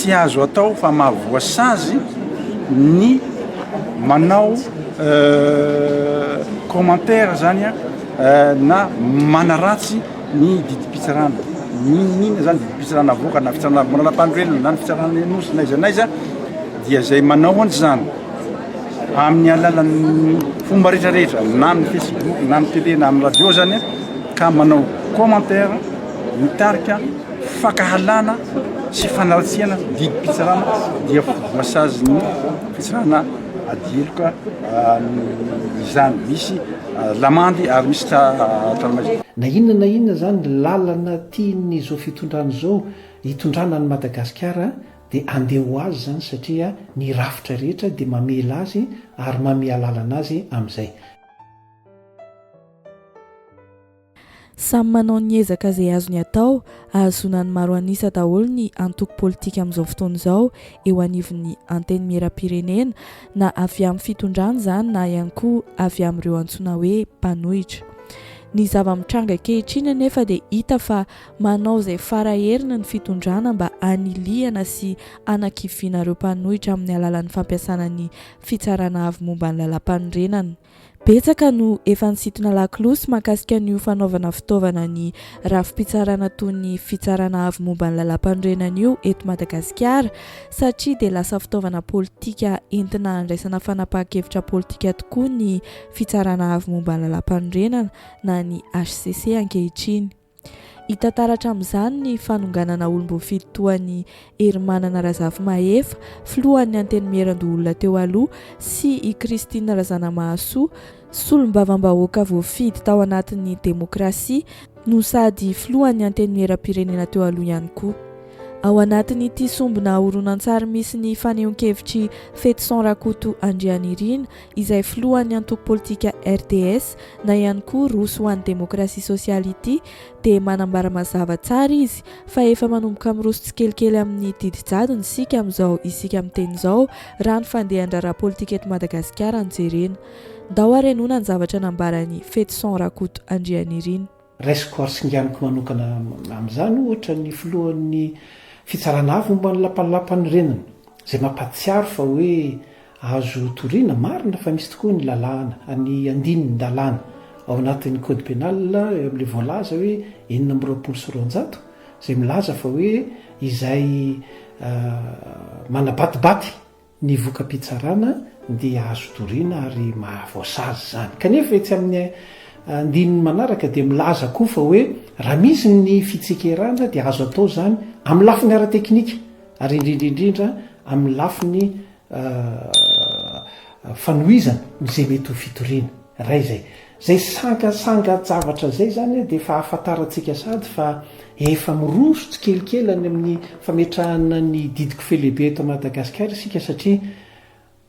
tsy azo atao fa mahavoasazy ny manao commentaire zany na manaratsy ny didipitsarana nina zany didipitsarana avoaka na fitsarana manala-pandrenana na ny fitsarana nosy na iza dia zay manao antsy zany amin'ny alalan'ny fomba rehetrarehetra na amin'ny Facebook na amin'ny télé na amin'ny radio zany ka manao commentaire mitarika fakahalana sy fanaratsiana didipitsarana dia voasazy ny fitsarana adieloka izany misy lamandy ary misy taramazy na inona zany lalana tiany zao fitondrana zao hitondrana ny Madagasikara dia andeha ho azy zany satria ny rafitra rehetra dia mamela azy ary mamea lalana azy amin'izay. Samy manao ny ezaka izay azony atao ahazona ny maro anisa daholo ny antoko politika amin'izao fotoana izao eo anivon'ny anteny miram-pirenena na avy amin'ny fitondrana zany na ihany koa avy amin'ireo antsoina hoe mpanohitra. Ny zava-mitranga ankehitriny anefa dia hita fa manao izay faraherina ny fitondrana mba haniliana sy hanakiviana ireo mpanohitra amin'ny alalan'ny fampiasana ny fitsarana avy momba ny lalam-panorenana. Betsaka no efa nisintona lakilosy mahakasika ny fanaovana fitaovana ny rafi-pitsarana toy ny fitsarana avy momba ny lalam-panorenana io eto Madagasikara satria dia lasa fitaovana politika entina handraisana fanapahan-kevitra politika tokoa ny fitsarana avy momba ny lalam-panorenana na ny HCC ankehitriny. Hita taratra amin'izany ny fanonganana olom-boafidy toa ny Herimanana Razafy-Mahefa, filohan'ny anteny Miheran-doholona teo aloha sy i Kristina Razanamahasoa, solombavam-bahoaka voafidy tao anatin'ny demokrasia no sady filohan'ny anteny miheram-pirenena teo aloha ihany koa. Ao anatin'ity sombina horonan-tsary misy ny fanehoan-kevitry Fetson Rakoto Andrianirina izay filohan'ny antoko politika RTS na ihany koa roso ho an'ny demokrasia sosialy ity dia manambara mazava tsara izy fa efa manomboka miroso tsikelikely amin'ny didijadony isika amin'izao isika amin'ny teny izao raha ny fandehan-draharaha politika eto Madagasikara no jerena. Ndao arenona ny zavatra nambarany Fetson Rakoto Andrianirina. Raisiko arsinganiko manokana amin'izany ohatra ny filohan'ny fitsarana avy momba ny lapalapan'ny renana izay mampatsiaro fa hoe azo toriana marina fa misy tokoa ny lalàna any andininy dalàna ao anatin'ny code pénal amin'ilay voalaza hoe 420 izay milaza fa hoe izay manabatibaty ny voka-pitsarana dia azo toriana ary mahavoasazy zany kanefa etsy amin'ny andininy manaraka dia milaza koa fa hoe raha misy ny fitsekerana dia azo atao zany amin'ny lafiny ara-teknika ary indrindrindrindra amin'ny lafiny fanohizana izay mety ho fitoriana ray zay sangasanga zavatra zay zany dia efa ahafantarantsika sady fa efa miroso tsikelikely any amin'ny fametrahana ny didiko felehibe eto Madagasikara isika satria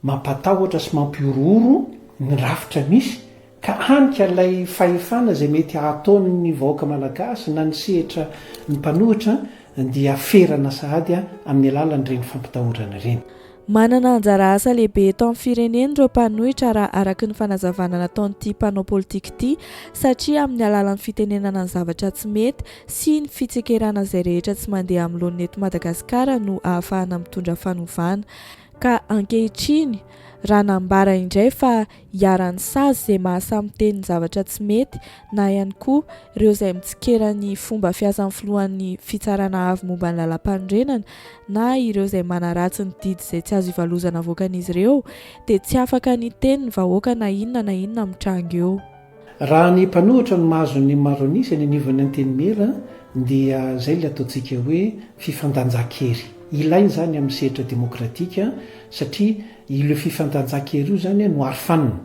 mampatahotra sy mampiorooro ny rafitra misy ka hanika ilay fahefana izay mety ataon'ny vahoaka malagasy na ny sehatra ny mpanohitra dia ferana sahady amin'ny alalan'ireny fampitahorana ireny. Manana anjara asa lehibe eto amin'ny firenena ireo mpanohitra raha araky ny fanazavana nataon'ity mpanao politika ity satria amin'ny alalan'ny fitenenana ny zavatra tsy mety sy ny fitsekerana izay rehetra tsy mandeha amin'ny laoniny eto Madagasikara no ahafahana mitondra fanovana ka ankehitriny raha nambara indray fa hiarany sazy izay mahasamy teny ny zavatra tsy mety na ihany koa ireo izay mitsikera-ny fomba fiasan'ny filohan'ny fitsarana avy momba ny lalam-panorenana na ireo izay manaratsy ny didy izay tsy azo ivalozana avoakan'izy ireo dia tsy afaka ny teny ny vahoaka na inona mitranga eo. Raha ny mpanohitra no mahazo ny maro anisa ny anivon'ny anteny mera dia izay ilay ataontsika hoe fifandanjan-kery. Ilainy zany amin'ny sehatra demokratika satria ilay fifandanjan-kery io zany no arofanina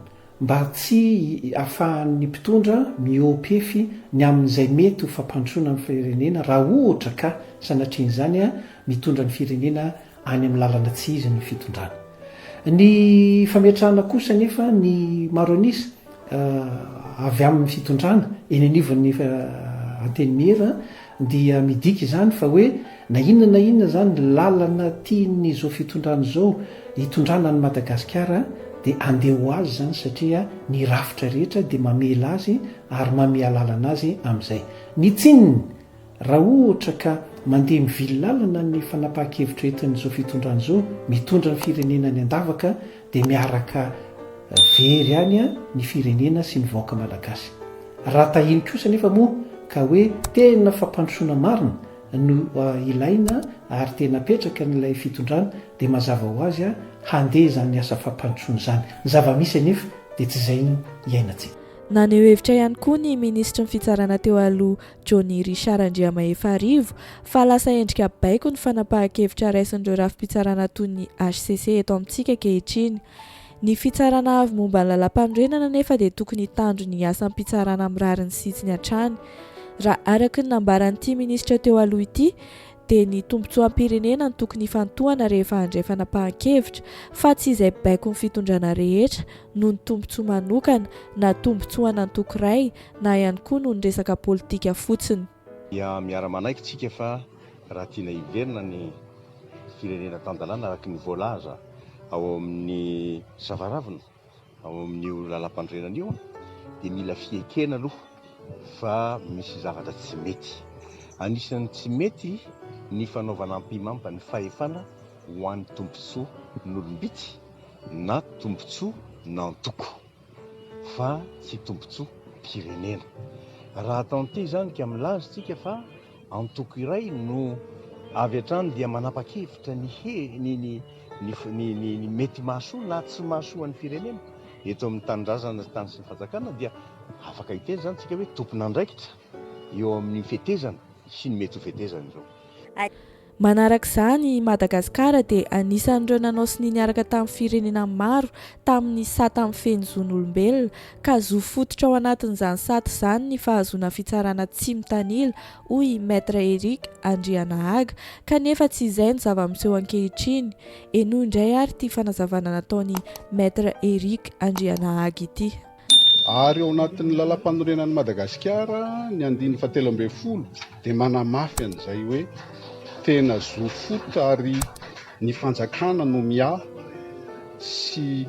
mba tsy ahafahan'ny mpitondra miopefy ny amin'izay mety ho fampandrosoana amin'ny firenena raha ohatra ka sanatrian'izany mitondra ny firenena any amin'ny lalana tsy izy ny fitondrana. Ny fametrahana kosa nefa ny maro anisa avy amin'ny fitondrana eny anivon'ny anteny mera dia midika izany fa hoe na inona zany lalana tiany zao fitondrana zao hitondrana ny Madagasikara dia andeha ho azy zany satria ny rafitra rehetra dia mamela azy ary mamea lalana azy amin'izay. Ny tsininy raha ohatra ka mandeha mivily lalana ny fanapahan-kevitra entin'izao fitondran'izao mitondra ny firenena ny andavaka dia miaraka very any a ny firenena sy ny vaoaka malagasy. Raha tahiny kosa nefa moa ka hoe tena fampandrosoana marina no ilaina ary tena petraka n'ilay fitondrana dia mazava ho azy a handeha zany asa fampandrosoana zany. Ny zava-misy anefa dia tsy izay no iainantsika. Naneho hevitra ihany koa ny ministra ny fitsarana teo aloha Johnny Richard Andriamaefarivo fa lasa endrika baiko ny fanapahan-kevitra raisin'ireo rafi-pitsarana toy ny HCC eto amintsika ankehitriny. Ny fitsarana avy momba ny lalam-pandrenana nefa dia tokony hitandro ny asan'ny pitsarana amin'ny rariny sitsiny hatrany. Raha araka ny nambaran'ity ministra teo aloha ity dia ny tombotsoam-pirenena ny tokony hifantohana rehefa handray fanapahan-kevitra fa tsy izay baiko ny fitondrana rehetra no ny tombotsoa manokana na tombotsoana antokiray na ihany koa no ny resaka politika fotsiny. Dia miara-manaiky tsika fa raha tiana hiverina ny firenena tandalana araka ny voalaza ao amin'ny zavaravina ao amin'io lalam-pandrenana io dia mila fiekena aloha fa misy zavatra tsy mety. Anisan'ny tsy mety ny fanaovana ampimampa ny fahefana ho an'ny tombotsoa n'olombitsy na tombotsoa n'antoko fa tsy tombotsoa pirenena. Raha ataon'ity zany ka milaza tsika fa antoko iray no avy hatrany dia manapa-kevitra ny mety mahasoa na tsy mahasoa ny firenena eto amin'ny tanindrazana tany sy ny fanjakana dia afaka hiteny zany tsika hoe tompon'andraikitra eo amin'ny fetezana sy ny mety ho fetezana izao. Manaraka izany Madagasikara dia anisan'ireo nanao sy niaraka tamin'ny firenena maro tamin'ny sata amin'ny fehezon'olombelona ka zo fototra ao anatin'izany sata izany ny fahazoana fitsarana tsy mitanila hoy Maître Eric Andrianahaga kanefa tsy izay ny zava-miseho ankehitriny. Eno indray ary ity fanazavana nataony Maître Eric Andrianahaga ity. Ary ao anatin'ny lalam-panorenan'i Madagasikara ny 2017 dia manamafy an'izay hoe tena zo fototra ary ny fanjakana no miahy sy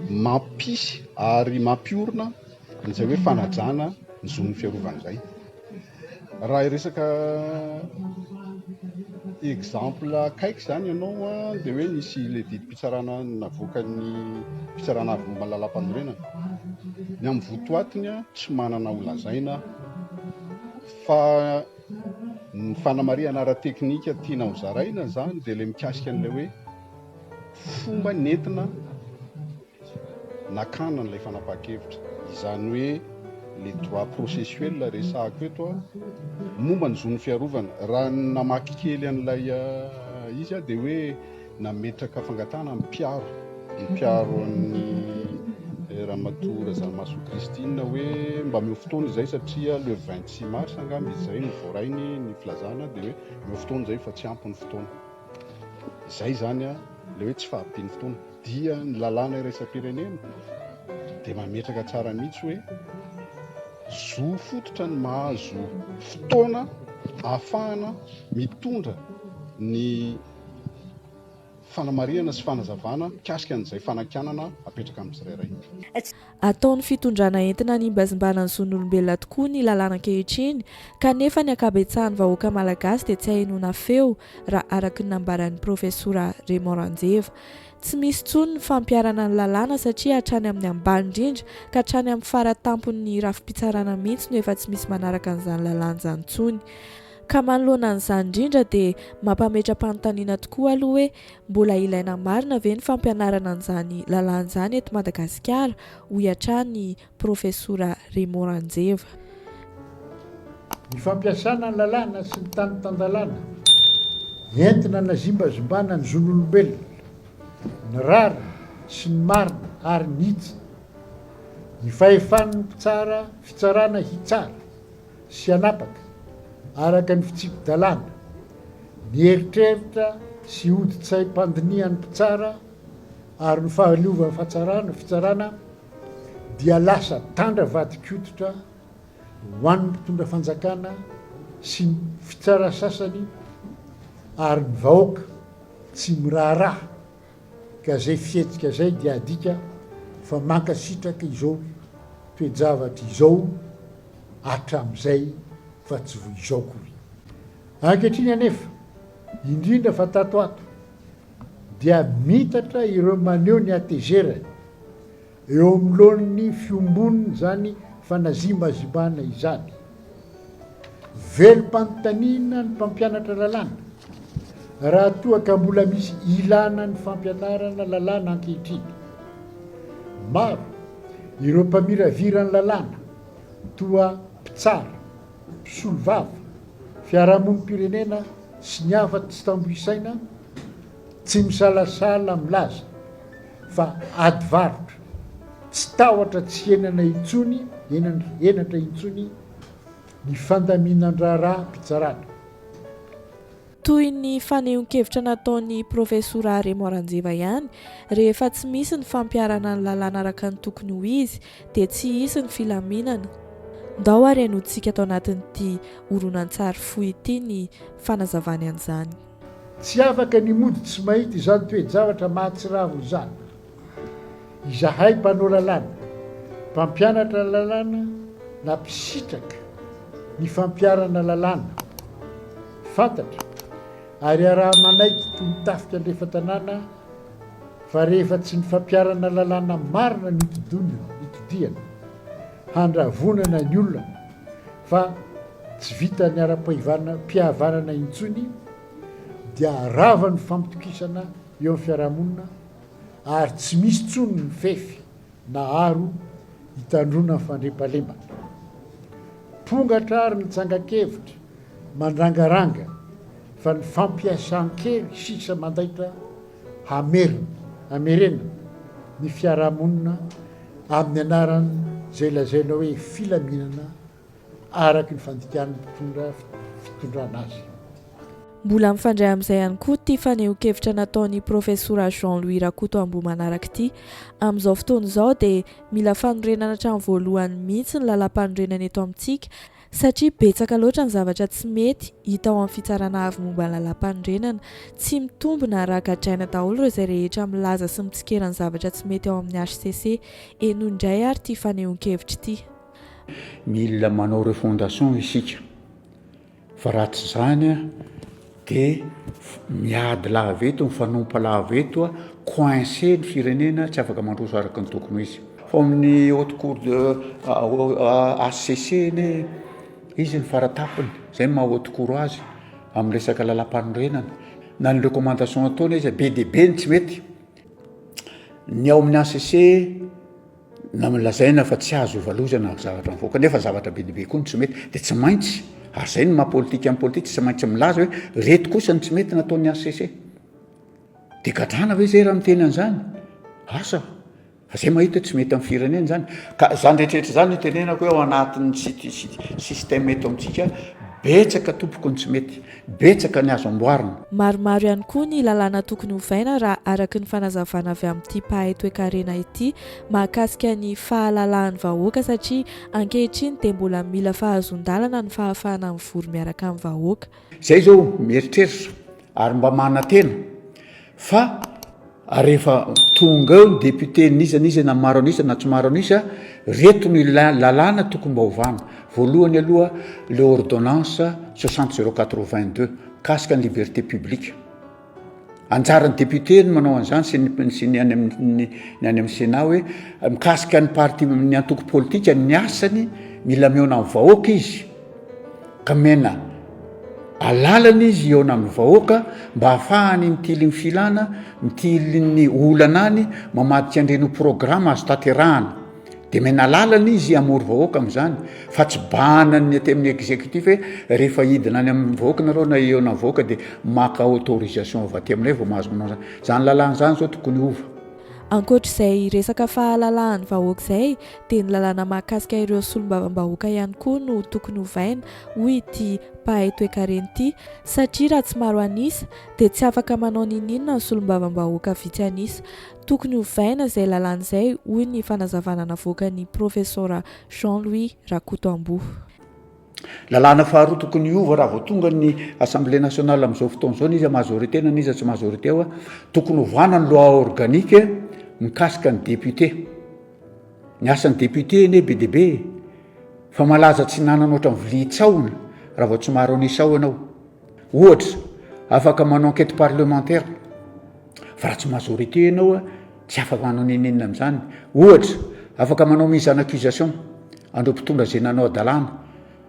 mampisy ary mampiorina izay hoe fanajana ny zon'ny fiarovana izay. Raha resaka exemple akaiky zany ianao dia hoe nisy le didim-pitsarana navoaka ny fitsarana avy momba lalam-panorenana ny amin'ny votoatiny tsy manana ho lazaina fa ny fanamariana ara-teknika tiana ho zaraina zany dia le mikasika an'ilay hoe fomba nentina nakana n'ilay fanapahan-kevitra izany hoe les droits processuels resahako eto momba ny zon'ny fiarovana. Raha namaky kely an'ilay izy dia hoe nametraka fangatana mpiaro an'ny Ramatoa Razamahasoa Christine hoe mba mio fotoana izay satria le 26 mars angamba izay ny voarainy ny filazana dia hoe mio fotoana izay fa tsy ampy ny fotoana. Izay zany le hoe tsy fahampiany fotoana dia ny lalàna iraisam-pirenena dia mametraka tsara mihitsy hoe zo fototra ny mahazo fotoana ahafahana mitondra ny fanamariana sy fanazavana mikasika an'izay fanankanana apetraka amin'ny tsirairay. Ataon'ny fitondrana entina nimbazimbana ny zon'olombelona tokoa ny lalàna ankehitriny kanefa ny ankabetsahan'ny vahoaka malagasy dia tsy hainoana feo raha araka ny nambaran'ny profesora Raymond Ranjeva. Tsy misy tsony ny fampiarana ny lalàna satria hatrany amin'ny ambany indrindra ka hatrany amin'ny faratampon'ny rafi-pitsarana mihitsy no efa tsy misy manaraka an'izany lalàna izany tsony. Ka manoloana an'izany indrindra dia mampametra-panontaniana tokoa aloha hoe mbola ilaina marina ve ny fampianarana an'izany lalàna izany eto Madagasikara hoy hatrany profesora Raymond Ranjeva. Ny fampiasana ny lalàna sy ny tany tandalàna entina nazimbazimbana ny zon'olombelona ny rara sy ny marina ary nitsy ny fahefan'ny mpitsara fitsarana hitsara sy anapaka araka ny fitsipy-dalàna ny eritreritra sy odi-tsay-pandinian'ny mpitsara ary ny fahaliovan'ny fahatsarana fitsarana dia lasa tandra vadik'oditra ho an'ny mpitondra fanjakana sy fitsara sasany ary ny vahoaka tsy miraharaha ka zay fihetsika zay dia adika fa mankasitraka izao toejavatra izao hatramin'izay fa tsy voa izao kory. Ankehitriny anefa indrindra fa tatoato dia mitatra ireo maneho ny atezera eo am'lohan'ny fiomboniny zany fanazimazimana izany. Velom-panontaniana ny mpampianatra lalàna raha toa ka mbola misy ilana ny fampianarana lalàna ankehitriny. Maro ireo mpamiravirany lalàna toa mpitsara, mpisolovava, fiarahamonim-pirenena sy ny hafa tsy tamboisaina tsy misalasala milaza fa ady varotra tsy tahotra tsy enatra intsony ny fandaminan-draharaha mpitsarana. Toy ny fanehoan-kevitra nataony profesora Remoranjeva ihany, rehefa tsy misy ny fampiarana ny lalàna araka ny tokony ho izy dia tsy hisy ny filaminana. Ndao ary anotsika tao anatin'ity horonan-tsary fohy ity ny fanazavany an'izany. Tsy afaka ny mody tsy mahita izany toe-javatra mahatsiravo izany. Izahay mpanao lalàna, mpampianatra lalàna na mpisitraka ny fampiarana lalàna fantatra ary araha manaiky toy ny tafika andrefa-tanàna fa rehefa tsy ny fampiarana lalàna marina ny itodiana handravonana ny olona fa tsy vita ny ara-pihavanana intsony dia arava ny fampitokisana eo amin'ny fiarahamonina ary tsy misy tsony ny fefy na aro hitandrona ny fandriampahalemana. Pongatra ary ny tsangakevitra mandrangaranga fa ny fampiasan-kely sisa mandaitra hamerena ny fiarahamonina amin'ny anarany zay lazaina hoe filaminana araky ny fandikan'ny fitondrana azy. Mbola mifandray amin'izay ihany koa ity fanehoan-kevitra nataony profesora Jean-Louis Rakotombo manaraka ity. Amin'izao fotoana izao dia mila fanorenana hatramin'ny voalohany mihitsy ny lalam-panorenana eto amintsika satria betsaka loatra ny zavatra tsy mety hita ao amin'ny fitsarana avy momba ny lalam-panorenana. Tsy mitombina ragadraina daholo ireo izay rehetra milaza sy mitsikera ny zavatra tsy mety ao amin'ny HCC. Eno indray ary ity fanehoan-kevitra ity. Mila manao refondation isika fa raha tsy zany dia miady laveto mifanompa laveto coincé ny firenena tsy afaka mandroso araka ny tokony izy. Fa amin'ny haute cour de HCC ny izy ny faratapony zay maha haute cour azy amin'ny resaka lalam-panorenana na ny recommandation ataony izy be dia be ny tsy mety ny ao amin'ny HCC na milazaina fa tsy azo valozana zavatra mivoaka nefa zavatra be dia be koa ny tsy mety dia tsy maintsy ary zay ny mahapolitika amin'ny politika tsy maintsy milaza hoe reto kosa ny tsy mety nataon'ny HCC dia gadrana hoe zay raha miteny an'izany asa fa zay mahita tsy mety amin'ny firenena zany ka zany rehetrarehetra zany tenenako hoe ao anatin'ny système eto amintsika betsaka tompoko ny tsy mety betsaka ny azo amboarina. Maromaro ihany koa ny lalàna tokony hovaina raha araky ny fanazavana avy amin'ity pahay toe-karena ity mahakasika ny fahalalan'ny vahoaka satria ankehitriny dia mbola mila fahazon-dalana ny fahafahana mivory miaraka amin'ny vahoaka. Zay zao mieritreritra ary mba manantena fa rehefa tonga eo ny député nizaniza na maro anisa na tsy maro anisa reto ny lalàna tokony mba hovana. Voalohany aloha le ordonnance 60082 kasika ny liberté publique. Anjaran'ny député ny manao an'izany sy ny any amin'ny Sénat hoe mikasika ny parti ny antoko politika ny asany mila miona amin'ny vahoaka izy ka mena alalana izy eo amin'ny vahoaka mba ahafahany mitily ny filana mitily ny olanany mamadika andreny programme azo tanterahana dia mena lalana izy amory vahoaka amin'izany fa tsy banany aty amin'ny exécutif hoe rehefa hidina any amin'ny vahoaka nareo na eo amin'ny vahoaka dia maka autorisation avy aty aminay vao mahazo manao zany lalàna zany zao tokony ova. Ankoatr'izay resaka fahalalahany vahoaka izay dia ny lalàna mahakasika ireo solombavam-bahoaka ihany koa no tokony hovaina hoy ity pahay toe-karena ity satria raha tsy maro anisa dia tsy afaka manao ninina ny solombavam-bahoaka vitsy anisa. Tokony hovaina izay lalàna izay hoy ny fanazavana navoaka ny profesora Jean-Louis Rakotombo. Lalàna faharoa tokony ova raha vao tonga ny Assemblée nationale amin'izao fotoana izao niza majorité na niza tsy majorité ao tokony hovana ny loi organique mikasika ny député. Ny asan'ny député ene be dia be fa malaza tsy nanana ohatran'ny vilia tsahona raha vao tsy maro anisa ao ianao. Ohatra afaka manao enquête parlementaire fa raha tsy majorité ianao a tsy afaka manao nenenina am'izany ohatra afaka manao mise en accusation andreo mpitondra zay nanao adalàna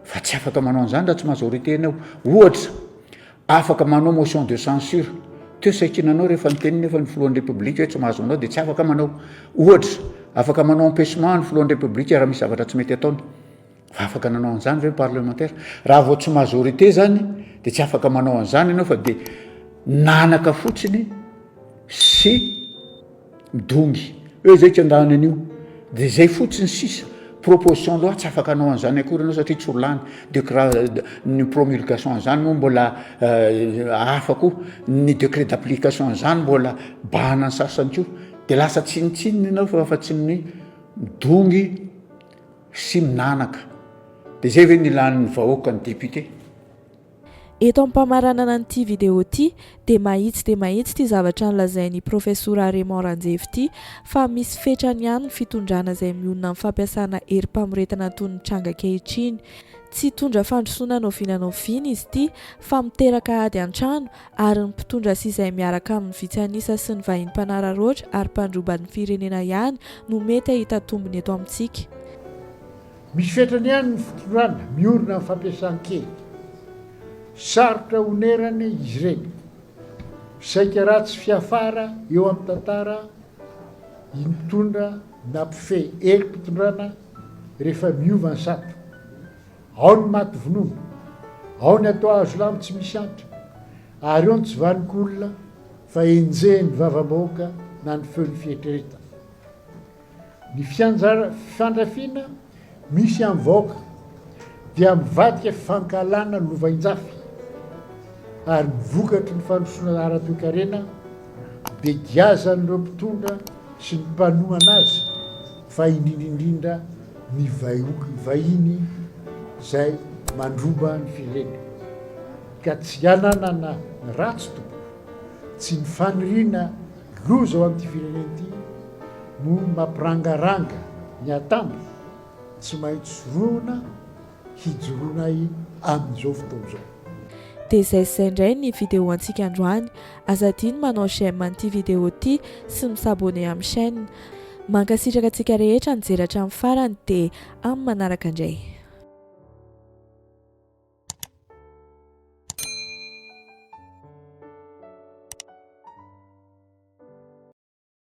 fa tsy afaka manao an'izany raha tsy majorité ianao ohatra afaka manao motion de censure teo saikinanao rehefa niteniny efa ny filohan'ny république hoe tsy mahazo anao dia tsy afaka manao ohatra afaka manao empêchement ny filohan'ny république raha misy zavatra tsy mety ataony fa afaka nanao an'izany ve parlementaire raha vao tsy majorité zany dia tsy afaka manao an'izany ianao fa dia nanaka fotsiny sy midongy hoe zay tsy andahany an'io dia zay fotsiny sisa proposition loa tsy afaka anao an'izany akory anao satria tsy olany ny promulgation an'izany moa mbola afako ny décret d'application an'izany mbola bahana ny sasany koa dia lasa tsinitsininy ianao fa afa-tsy ny midongy sy minanaka dia zay ve nilan'ny vahoaka ny député. Eto ampamaranana n'ity vidéo ity dia mahitsy ty zavatra nolazain'ny professora Raymond Ranjevy ity fa misy fetrany ihany ny fitondrana izay mionona amin'ny fampiasana herim-pamoretana toy ny tranga ankehitriny. Tsy tondra fandrosoana novinanoviana izy ity fa miteraka ady an-trano ary ny mpitondra sy izay miaraka amin'ny vitsanisa sy ny vahiny mpanararoatra ary mpandroban'ny firenena ihany no mety ahita tombony eto amintsika. Misy fetrany ihany ny fitondrana miorona amin'ny fampiasan-kely sarotra onerany izy ireny saika ratsy fiafara eo amin'ny tantara mitondra na mpifehy herim-pitondrana rehefa miova ny sato ao ny maty vonono ao ny atao azo lamy tsy misy antra ary eo ny tsy vanik'olona fa enjehny vava-bahoaka na ny feo ny fietrereta ny fifandrafiana misy amin'ny vahoaka dia mivadika fankalana lovain-jafy ary mivokatry ny fandrosoana ara-toekarena dia giazan'ireo mpitondra sy ny mpanohana azy fa indrindraindrindra ny vahiny zay mandroba ny firenena ka tsy ananana ny ratsy tompo tsy ny faniriana loza ao amin'ity firenena ity no mampirangaranga ny atambo tsy maintsy roana hijoroana amin'izao fotoana izao. Dia izay indray ny vidéo antsika androany. Azadiny manao j'aime an'ity vidéo ity sy misabone amin'ny chaîne. Mankasitraka antsika rehetra nijeratra amin'ny farany dia amin'ny manaraka indray.